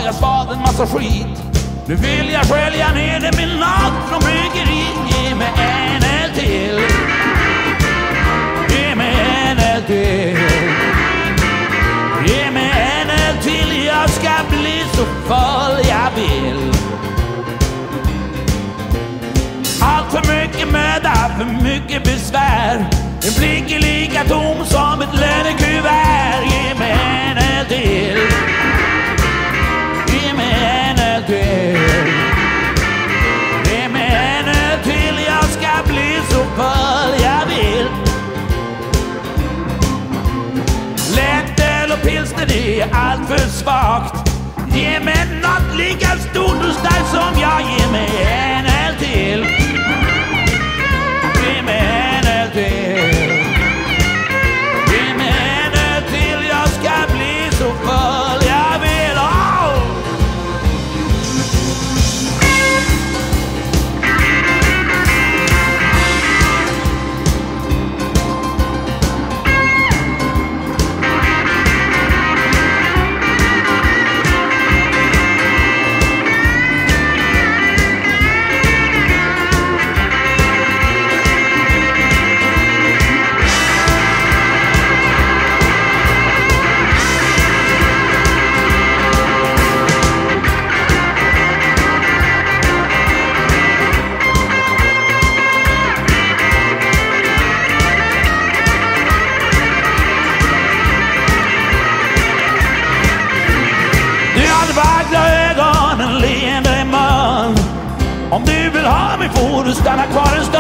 jag svalde en massa skit. Nu vill jag skölja ner det med natt från bryggeriet. Ge mig en öl till. Ge mig en öl till. Ge mig en öl till. Jag ska bli så full jag vill. Allt för mycket möda, för mycket besvär. En blick är lika tom som ett lönekuvert. Ge mig en öl till. Ge mig en öl till. Ge mig en öl till. Jag ska bli så full jag vill. Lättöl och pilsner, det är allt för svagt. Ge mig något lika stort och starkt som jag. Ge mig en öl till. Ge mig en öl till. Ge mig en öl till. Jag ska bli så full jag vill. Oh! Om du vill ha mig får du stanna kvar en stund.